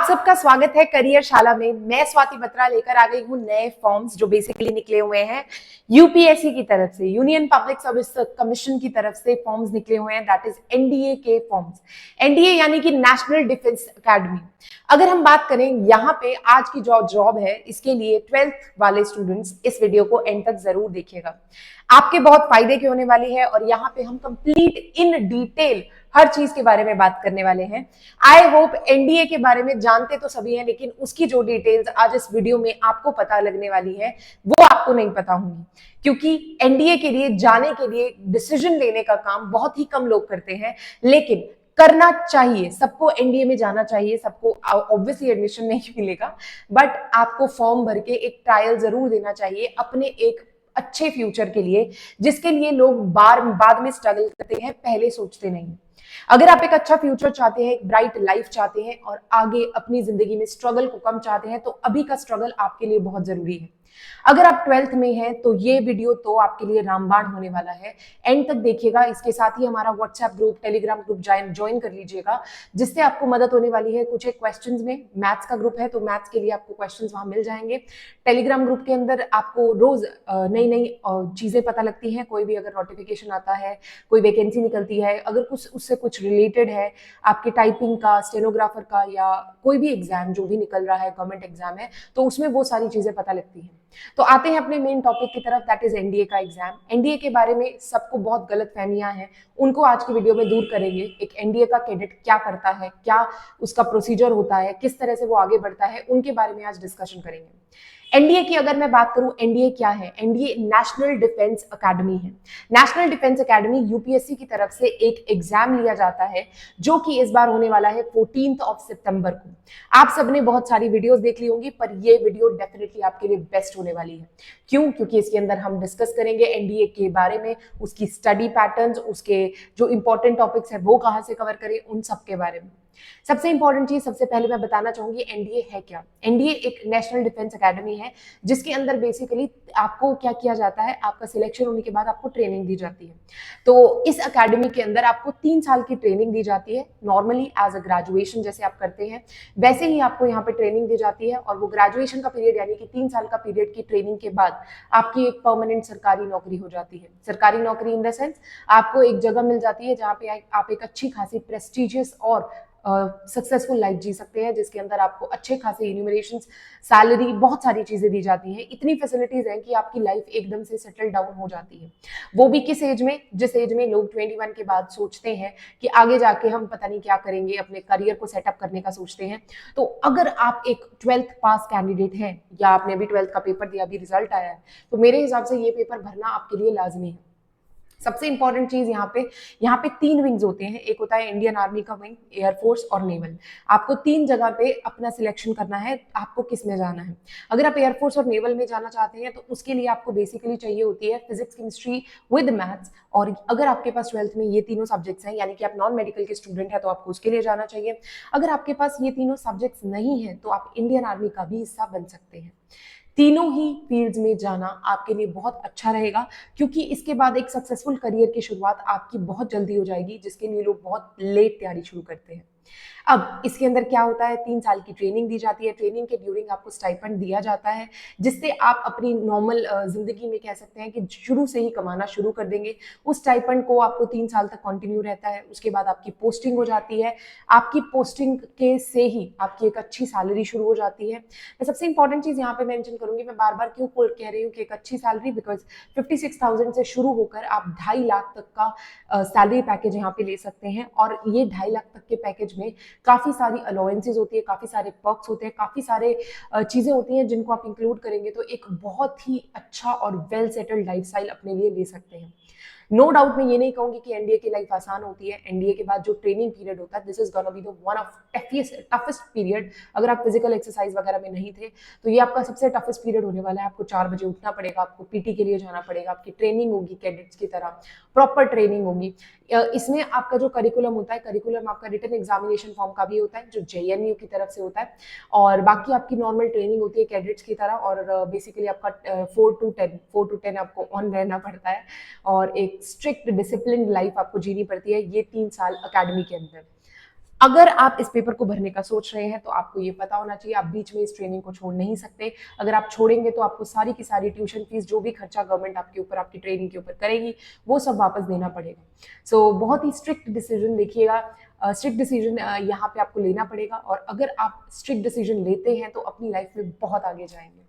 आप सबका स्वागत है करियर शाला में। मैं स्वाति बत्रा लेकर आ गई हूँ नए फॉर्म्स जो बेसिकली निकले हुए हैं यूपीएससी की तरफ से, यूनियन पब्लिक सर्विस कमीशन की तरफ से फॉर्म्स निकले हुए हैं, दैट इज एनडीए के फॉर्म्स। एनडीए यानी कि नेशनल डिफेंस एकेडमी। अगर हम बात करें यहाँ पे आज की जो जॉब है, इसके लिए 12th वाले स्टूडेंट्स इस वीडियो को एंड तक जरूर देखिएगा, आपके बहुत फायदे की होने वाली है। और यहाँ पे हम कंप्लीट इन डिटेल हर चीज के बारे में बात करने वाले हैं। आई होप एनडीए के बारे में जानते तो सभी हैं, लेकिन उसकी जो डिटेल्स आज इस वीडियो में आपको पता लगने वाली है वो आपको नहीं पता होंगी, क्योंकि एनडीए के लिए जाने के लिए डिसीजन लेने का काम बहुत ही कम लोग करते हैं, लेकिन करना चाहिए। सबको एनडीए में जाना चाहिए, सबको ऑब्वियसली एडमिशन नहीं मिलेगा, बट आपको फॉर्म भर के एक ट्रायल जरूर देना चाहिए अपने एक अच्छे फ्यूचर के लिए, जिसके लिए लोग बाद में स्ट्रगल करते हैं, पहले सोचते नहीं। अगर आप एक अच्छा फ्यूचर चाहते हैं, एक ब्राइट लाइफ चाहते हैं और आगे अपनी जिंदगी में स्ट्रगल को कम चाहते हैं, तो अभी का स्ट्रगल आपके लिए बहुत जरूरी है। अगर आप 12th में हैं तो ये वीडियो तो आपके लिए रामबाण होने वाला है, एंड तक देखिएगा। इसके साथ ही हमारा WhatsApp group, Telegram group join कर लीजिएगा, जिससे आपको मदद होने वाली है कुछ एक क्वेश्चंस में। मैथ्स का ग्रुप है तो मैथ्स के लिए आपको क्वेश्चंस वहां मिल जाएंगे। टेलीग्राम ग्रुप के अंदर आपको रोज नई नई चीजें पता लगती हैं। कोई भी अगर नोटिफिकेशन आता है, कोई वैकेंसी निकलती है, अगर कुछ उससे कुछ रिलेटेड है, आपके टाइपिंग का, स्टेनोग्राफर का, या कोई भी एग्जाम जो भी निकल रहा है, गवर्नमेंट एग्जाम है, तो उसमें वो सारी चीजें पता लगती हैं। तो आते हैं अपने मेन टॉपिक की तरफ, दैट इज एनडीए का एग्जाम। एनडीए के बारे में सबको बहुत गलत फहमियां हैं, उनको आज की वीडियो में दूर करेंगे। एक एनडीए का कैडेट क्या करता है, क्या उसका प्रोसीजर होता है, किस तरह से वो आगे बढ़ता है, उनके बारे में आज डिस्कशन करेंगे। एनडीए की अगर मैं बात करूं, एनडीए क्या है? एनडीए नेशनल डिफेंस एकेडमी है। नेशनल डिफेंस एकेडमी यूपीएससी की तरफ से एक एग्जाम लिया जाता है, जो कि इस बार होने वाला है 14 सितंबर को। आप सबने बहुत सारी वीडियोस देख ली होंगी, पर ये वीडियो डेफिनेटली आपके लिए बेस्ट होने वाली है। क्यों? क्योंकि इसके अंदर हम डिस्कस करेंगे एनडीए के बारे में, उसकी स्टडी पैटर्न्स, उसके जो इंपॉर्टेंट टॉपिक्स है वो कहां से कवर करें, उन सब के बारे में। सबसे इंपॉर्टेंट चीज सबसे पहले मैं बताना चाहूंगी, एनडीए है क्या? एनडीए एक नेशनल डिफेंस एकेडमी है, जिसके अंदर बेसिकली आपको क्या किया जाता है, आपका सिलेक्शन होने के बाद आपको ट्रेनिंग दी जाती है। तो इस एकेडमी के अंदर आपको 3 साल की ट्रेनिंग दी जाती है, नॉर्मली एज अ ग्रेजुएशन जैसे आप करते हैं वैसे ही आपको यहाँ पे ट्रेनिंग दी जाती है। और वो ग्रेजुएशन का पीरियड यानी कि 3 साल का पीरियड की ट्रेनिंग के बाद आपकी एक परमानेंट सरकारी नौकरी हो जाती है। सरकारी नौकरी इन द सेंस आपको एक जगह मिल जाती है जहाँ पे आप एक अच्छी खासी प्रेस्टिजियस और सक्सेसफुल लाइफ जी सकते हैं, जिसके अंदर आपको अच्छे खासे इन्यूमरेशन, सैलरी, बहुत सारी चीजें दी जाती हैं। इतनी फैसिलिटीज हैं कि आपकी लाइफ एकदम से सेटल डाउन हो जाती है। वो भी किस एज में? जिस एज में लोग 21 के बाद सोचते हैं कि आगे जाके हम पता नहीं क्या करेंगे, अपने करियर को सेटअप करने का सोचते हैं। तो अगर आप एक 12th पास कैंडिडेट हैं, या आपने अभी 12th का पेपर दिया, अभी रिजल्ट आया है, तो मेरे हिसाब से ये पेपर भरना आपके लिए लाजमी है। सबसे इंपॉर्टेंट चीज यहाँ पे 3 विंग्स होते हैं। एक होता है इंडियन आर्मी का विंग, एयरफोर्स और नेवल। आपको 3 जगह पे अपना सिलेक्शन करना है, आपको किस में जाना है। अगर आप एयरफोर्स और नेवल में जाना चाहते हैं तो उसके लिए आपको बेसिकली चाहिए होती है फिजिक्स, केमिस्ट्री विद मैथ्स। और अगर आपके पास 12th में ये तीनों सब्जेक्ट्स हैं, यानी कि आप नॉन मेडिकल के स्टूडेंट हैं, तो आपको उसके लिए जाना चाहिए। अगर आपके पास ये तीनों सब्जेक्ट्स नहीं है तो आप इंडियन आर्मी का भी हिस्सा बन सकते हैं। तीनों ही फील्ड्स में जाना आपके लिए बहुत अच्छा रहेगा, क्योंकि इसके बाद एक सक्सेसफुल करियर की शुरुआत आपकी बहुत जल्दी हो जाएगी, जिसके लिए लोग बहुत लेट तैयारी शुरू करते हैं। अब इसके अंदर क्या होता है, 3 साल की ट्रेनिंग दी जाती है। ट्रेनिंग के ड्यूरिंग आपको स्टाइपेंड दिया जाता है, जिससे आप अपनी नॉर्मल जिंदगी में कह सकते हैं कि शुरू से ही कमाना शुरू कर देंगे। उस स्टाइपेंड को आपको 3 साल तक कंटिन्यू रहता है। उसके बाद आपकी पोस्टिंग हो जाती है। आपकी पोस्टिंग के से ही आपकी एक अच्छी सैलरी शुरू हो जाती है। मैं सबसे इंपॉर्टेंट चीज यहाँ पे मेंशन करूंगी, मैं बार बार क्यों कह रही हूँ कि एक अच्छी सैलरी, बिकॉज 56,000 से शुरू होकर आप 2.5 लाख तक का सैलरी पैकेज यहाँ पे ले सकते हैं। और ये 2.5 लाख तक के पैकेज में काफी सारी अलाउंसेस होती है, काफी सारे पर्क्स होते हैं, काफी सारे चीजें होती हैं जिनको आप इंक्लूड करेंगे तो एक बहुत ही अच्छा और वेल सेटल्ड लाइफस्टाइल अपने लिए ले सकते हैं। नो डाउट मैं ये नहीं कहूंगी कि एनडीए की लाइफ आसान होती है। एनडीए के बाद जो ट्रेनिंग पीरियड होता है, this is gonna be the one of toughest period. अगर आप फिजिकल एक्सरसाइज वगैरह में नहीं थे तो ये आपका सबसे टफेस्ट पीरियड होने वाला है। आपको 4 बजे उठना पड़ेगा, आपको पीटी के लिए जाना पड़ेगा, आपकी ट्रेनिंग होगी कैडेट्स की तरह, प्रॉपर ट्रेनिंग होगी। इसमें आपका जो करिकुलम होता है, करिकुलम आपका रिटन एग्जामिनेशन फॉर्म का भी होता है, जो जेएनयू की तरफ से होता है, और बाकी आपकी नॉर्मल ट्रेनिंग होती है कैडेट्स की तरह। और बेसिकली आपका 4 to 10 आपको ऑन रहना पड़ता है, और एक स्ट्रिक्ट डिसिप्लिन लाइफ आपको जीनी पड़ती है ये 3 साल अकेडमी के अंदर। अगर आप इस पेपर को भरने का सोच रहे हैं तो आपको ये पता होना चाहिए आप बीच में इस ट्रेनिंग को छोड़ नहीं सकते। अगर आप छोड़ेंगे तो आपको सारी की सारी ट्यूशन फीस, जो भी खर्चा गवर्नमेंट आपके ऊपर आपकी ट्रेनिंग के ऊपर करेगी, वो सब वापस देना पड़ेगा। सो बहुत ही स्ट्रिक्ट डिसीजन देखिएगा, स्ट्रिक्ट डिसीजन यहाँ पे आपको लेना पड़ेगा, और अगर आप स्ट्रिक्ट डिसीजन लेते हैं तो अपनी लाइफ में बहुत आगे जाएंगे।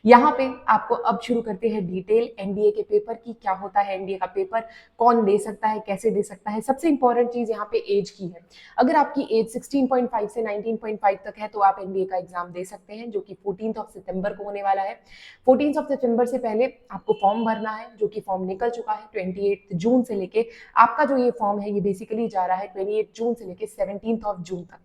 यहाँ पे आपको अब शुरू करते हैं डिटेल एनडीए के पेपर की। क्या होता है एनडीए का पेपर, कौन दे सकता है, कैसे दे सकता है। सबसे इंपॉर्टेंट चीज यहाँ पे एज की है। अगर आपकी एज 16.5 से 19.5 तक है तो आप एनडीए का एग्जाम दे सकते हैं, जो कि 14 सितंबर को होने वाला है। 14 सितंबर से पहले आपको फॉर्म भरना है, जो कि फॉर्म निकल चुका है 28 जून से लेके। आपका जो ये फॉर्म है ये बेसिकली जा रहा है 28 जून से लेके 17 जून तक।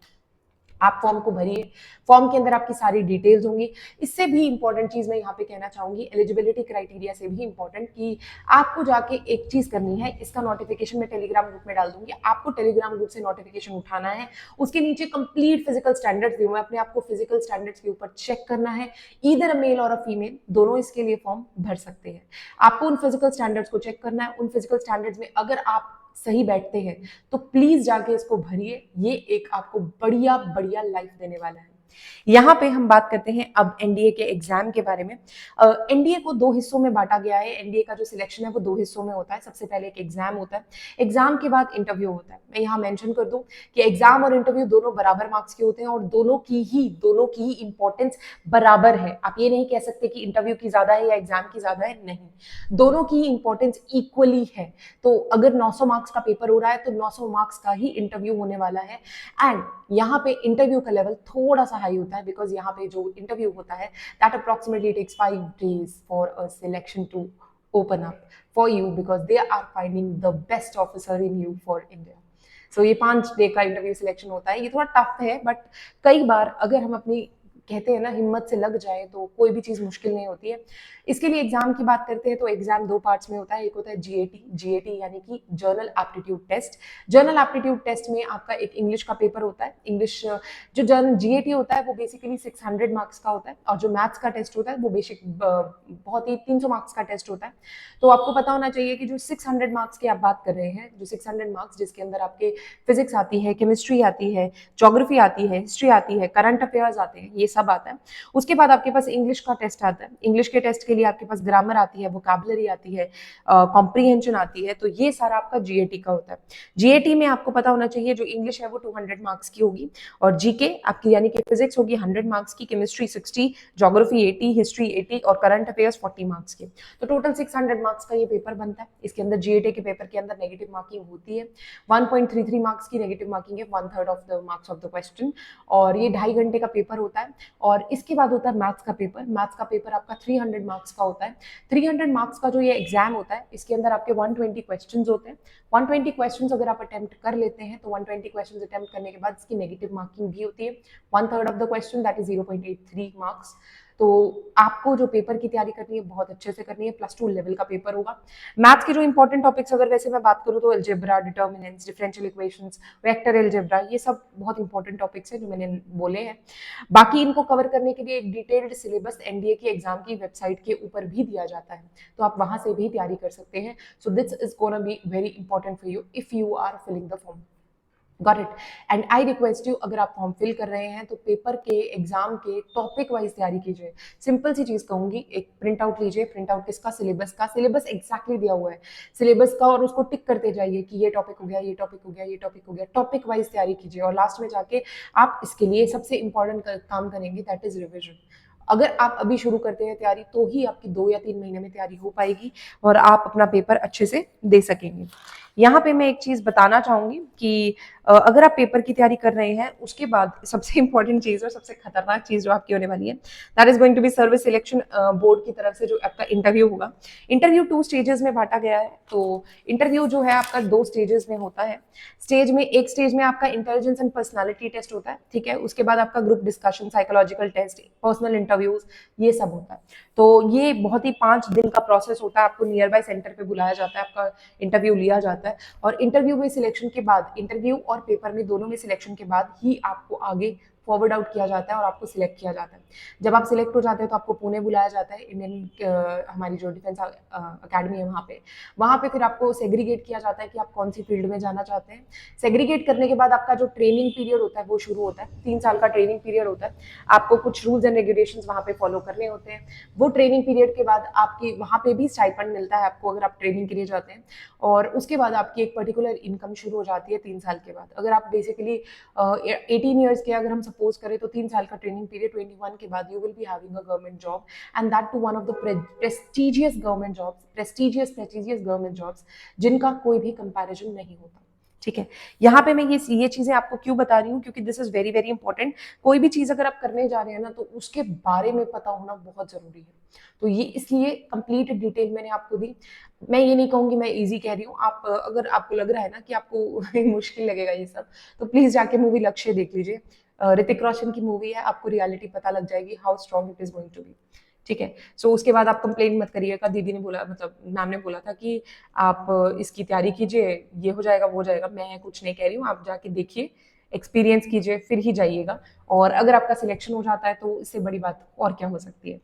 आप फॉर्म को भरिए, फॉर्म के अंदर आपकी सारी डिटेल्स होंगी। इससे भी इंपॉर्टेंट चीज मैं यहाँ पे कहना चाहूंगी, एलिजिबिलिटी क्राइटेरिया से भी इंपॉर्टेंट, कि आपको जाके एक चीज करनी है। इसका नोटिफिकेशन मैं टेलीग्राम ग्रुप में डाल दूंगी, आपको टेलीग्राम ग्रुप से नोटिफिकेशन उठाना है। उसके नीचे कंप्लीट फिजिकल स्टैंडर्ड्स दिए हुए हैं, अपने आपको फिजिकल स्टैंडर्ड्स के ऊपर चेक करना है। ईदर अ मेल और अ फीमेल, दोनों इसके लिए फॉर्म भर सकते हैं। आपको उन फिजिकल स्टैंडर्ड्स को चेक करना है। उन फिजिकल स्टैंडर्ड्स में अगर आप सही बैठते हैं तो प्लीज जाके इसको भरिए। ये एक आपको बढ़िया बढ़िया लाइफ देने वाला है। यहाँ पे हम बात करते हैं अब एनडीए के एग्जाम के बारे में। एनडीए को दो हिस्सों में बांटा गया है। एनडीए का जो सिलेक्शन है वो दो हिस्सों में होता है। सबसे पहले एक एग्जाम होता है, एग्जाम के बाद इंटरव्यू होता है। मैं यहाँ मेंशन कर दूं कि एग्जाम और इंटरव्यू दोनों बराबर मार्क्स के होते हैं, और दोनों की इंपॉर्टेंस बराबर है। आप ये नहीं कह सकते कि इंटरव्यू की ज्यादा है या एग्जाम की ज्यादा है, नहीं, दोनों की इंपॉर्टेंस इक्वली है। तो अगर 900 मार्क्स का पेपर हो रहा है तो 900 मार्क्स का ही इंटरव्यू होने वाला है। एंड यहाँ पे इंटरव्यू का लेवल थोड़ा सा हाई होता है, बिकॉज यहाँ पे जो इंटरव्यू होता है that approximately takes 5 days for a selection to open up for you, because they are finding the best officer in you for India. So ये 5 डे का इंटरव्यू सिलेक्शन होता है। ये थोड़ा टफ है, बट कई बार अगर हम अपनी, कहते हैं ना, हिम्मत से लग जाए तो कोई भी चीज मुश्किल नहीं होती है। इसके लिए एग्जाम की बात करते हैं तो एग्जाम दो पार्ट्स में होता है। एक होता है जीएटी यानी कि general aptitude test. General aptitude test में आपका एक इंग्लिश का पेपर होता है। इंग्लिश जो जर्नल जीएटी होता है वो बेसिकली 600 मार्क्स का होता है, और जो मैथ्स का टेस्ट होता है वो बेसिक बहुत ही 300 मार्क्स का टेस्ट होता है। तो आपको पता होना चाहिए कि जो 600 मार्क्स की आप बात कर रहे हैं, जो 600 मार्क्स जिसके अंदर आपके फिजिक्स आती है, केमिस्ट्री आती है, ज्योग्राफी आती है, हिस्ट्री आती है, करंट अफेयर्स आते हैं, ये सब आता है। उसके बाद आपके पास इंग्लिश का टेस्ट आता है। इंग्लिश के टेस्ट के लिए आपके पास ग्रामर आती है, वोकैबुलरी आती है, कॉम्प्रीहेंशन आती है। तो ये सारा आपका जीएटी का होता है। जीएटी में आपको पता होना चाहिए जो इंग्लिश है वो 200 मार्क्स की होगी, और जीके आपकी यानी कि फिजिक्स होगी 100 मार्क्स की, केमिस्ट्री 60, ज्योग्राफी 80, हिस्ट्री 80 और करंट अफेयर्स 40 मार्क्स की। तो टोटल 600 मार्क्स का ये पेपर बनता है। इसके अंदर जीएटी के पेपर के अंदर नेगेटिव मार्किंग होती है। 1.33 मार्क्स की नेगेटिव मार्किंग है, 1/3 of the marks of the question, और ये 2.5 घंटे का पेपर होता है। और इसके बाद होता है मैथ्स का पेपर। मैथ्स का पेपर आपका 300 मार्क्स का होता है। 300 मार्क्स का जो ये एग्जाम होता है इसके अंदर आपके 120 क्वेश्चंस होते हैं। 120 क्वेश्चंस अगर आप अटेम्प्ट कर लेते हैं तो 120 क्वेश्चंस अटेम्प्ट करने के बाद इसकी नेगेटिव मार्किंग भी होती है, 1/3 of the question, that is 0.83 marks. तो आपको जो पेपर की तैयारी करनी है बहुत अच्छे से करनी है। +2 लेवल का पेपर होगा। मैथ्स के जो इंपॉर्टेंट टॉपिक्स अगर वैसे मैं बात करूँ तो algebra, determinants, differential equations, vector algebra, ये सब बहुत इंपॉर्टेंट टॉपिक्स हैं जो मैंने बोले हैं। बाकी इनको कवर करने के लिए एक डिटेल्ड सिलेबस एनडीए की एग्जाम की वेबसाइट के ऊपर भी दिया जाता है, तो आप वहां से भी तैयारी कर सकते हैं। So this is gonna be very important for you if you are filling the form. Got it. And I request you, अगर आप फॉर्म फिल कर रहे हैं तो पेपर के, एग्जाम के टॉपिक वाइज तैयारी कीजिए। सिंपल सी चीज कहूंगी, एक प्रिंट आउट लीजिए। प्रिंट आउट किसका? सिलेबस का। सिलेबस एग्जैक्टली दिया हुआ है सिलेबस का, और उसको टिक करते जाइए कि ये टॉपिक हो गया, ये टॉपिक हो गया, ये टॉपिक हो गया। टॉपिक वाइज तैयारी कीजिए, और लास्ट में जाके आप इसके लिए सबसे इंपॉर्टेंट काम करेंगे, दैट इज रिविजन। अगर आप अभी शुरू करते हैं तैयारी तो ही आपकी 2 या 3 महीने में तैयारी हो पाएगी और आप अपना पेपर अच्छे से दे सकेंगे। यहाँ पे मैं एक चीज बताना चाहूंगी कि अगर आप पेपर की तैयारी कर रहे हैं उसके बाद सबसे इंपॉर्टेंट चीज और सबसे खतरनाक चीज जो आपकी होने वाली है, that is going to be service selection board की तरफ से जो आपका इंटरव्यू होगा। इंटरव्यू 2 स्टेजेस में बांटा गया है। तो इंटरव्यू जो है आपका 2 स्टेजेस में होता है। एक स्टेज में आपका इंटेलिजेंस एंड पर्सनालिटी टेस्ट होता है, ठीक है। उसके बाद आपका group discussion, psychological test, personal interviews, ये सब होता है। तो ये बहुत ही 5 दिन का प्रोसेस होता है। आपको नियर बाय सेंटर पे बुलाया जाता है, आपका इंटरव्यू लिया जाता है, और इंटरव्यू में सिलेक्शन के बाद, इंटरव्यू और पेपर में दोनों में सिलेक्शन के बाद ही आपको आगे फॉरवर्ड आउट किया जाता है और आपको सिलेक्ट किया जाता है। जब आप सिलेक्ट हो जाते हैं तो आपको पुणे बुलाया जाता है, इंडियन हमारी जो डिफेंस अकेडमी है वहाँ पे फिर आपको सेग्रीगेट किया जाता है कि आप कौन सी फील्ड में जाना चाहते हैं। सेग्रीगेट करने के बाद आपका जो ट्रेनिंग पीरियड होता है वो शुरू होता है, 3 साल का ट्रेनिंग पीरियड होता है। आपको कुछ रूल्स एंड रेगुलेशंस वहाँ पे फॉलो करने होते हैं। वो ट्रेनिंग पीरियड के बाद आपकी वहाँ पे भी स्टाइपेंड मिलता है आपको अगर आप ट्रेनिंग के लिए जाते हैं, और उसके बाद आपकी एक पर्टिकुलर इनकम शुरू हो जाती है 3 साल के बाद। अगर आप बेसिकली 18 ईयर्स के अगर हम सपोज करें तो 3 साल का ट्रेनिंग पीरियड 21 के बाद you will be having a government job, and that too one of the prestigious government jobs, prestigious government jobs जिनका कोई भी कंपैरिजन नहीं होता। ठीक है, यहाँ पे मैं ये चीजें आपको क्यों बता रही हूँ, क्योंकि this is very very important. कोई भी चीज अगर आप करने जा रहे हैं ना तो उसके बारे में पता होना बहुत जरूरी है। तो ये इसलिए कंप्लीट डिटेल मैंने आपको दी। मैं ये नहीं कहूंगी मैं इजी कह रही हूँ, आप अगर आपको लग रहा है ना कि आपको मुश्किल लगेगा ये सब, तो प्लीज जाके मूवी लक्ष्य देख लीजिए। ऋतिक रोशन की मूवी है, आपको रियलिटी पता लग जाएगी how strong it is going to be. ठीक है, सो उसके बाद आप कंप्लेन मत करिएगा। दीदी ने बोला, मतलब मैम ने बोला था कि आप इसकी तैयारी कीजिए, ये हो जाएगा वो हो जाएगा। मैं कुछ नहीं कह रही हूँ, आप जाके देखिए, एक्सपीरियंस कीजिए, फिर ही जाइएगा। और अगर आपका सिलेक्शन हो जाता है तो इससे बड़ी बात और क्या हो सकती है।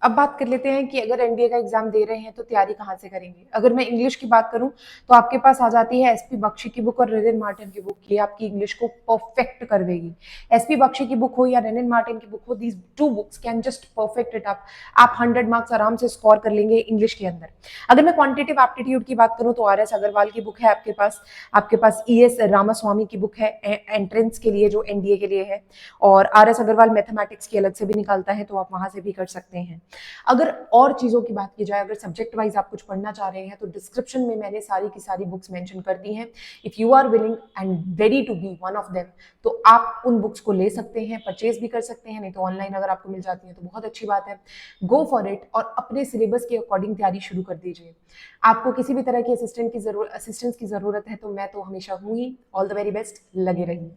अब बात कर लेते हैं कि अगर एनडीए का एग्जाम दे रहे हैं तो तैयारी कहाँ से करेंगे। अगर मैं इंग्लिश की बात करूं तो आपके पास आ जाती है एसपी बख्शी की बुक और रेनिन मार्टिन की बुक। ये आपकी इंग्लिश को परफेक्ट कर देगी। एसपी बख्शी की बुक हो या रेनिन मार्टिन की बुक हो, these 2 books can just perfect it up. आप 100 मार्क्स आराम से स्कोर कर लेंगे इंग्लिश के अंदर। अगर मैं क्वांटिटेटिव एप्टीट्यूड की बात करूं तो आर.एस. अग्रवाल की बुक है आपके पास ई.एस. रामास्वामी की बुक है एंट्रेंस के लिए, जो एनडीए के लिए है। और आर.एस. अग्रवाल मैथमेटिक्स की अलग से भी निकालता है, तो आप वहां से भी कर सकते हैं। अगर और चीजों की बात की जाए, अगर सब्जेक्ट वाइज आप कुछ पढ़ना चाह रहे हैं तो डिस्क्रिप्शन में मैंने सारी की सारी बुक्स मेंशन कर दी हैं। If you are willing and ready to be one of them तो आप उन बुक्स को ले सकते हैं, परचेज भी कर सकते हैं, नहीं तो ऑनलाइन अगर आपको मिल जाती है तो बहुत अच्छी बात है। गो फॉर इट और अपने सिलेबस के अकॉर्डिंग तैयारी शुरू कर दीजिए। आपको किसी भी तरह की असिस्टेंस की जरूरत है तो मैं तो हमेशा हूँ ही। ऑल द वेरी बेस्ट, लगे रहिए।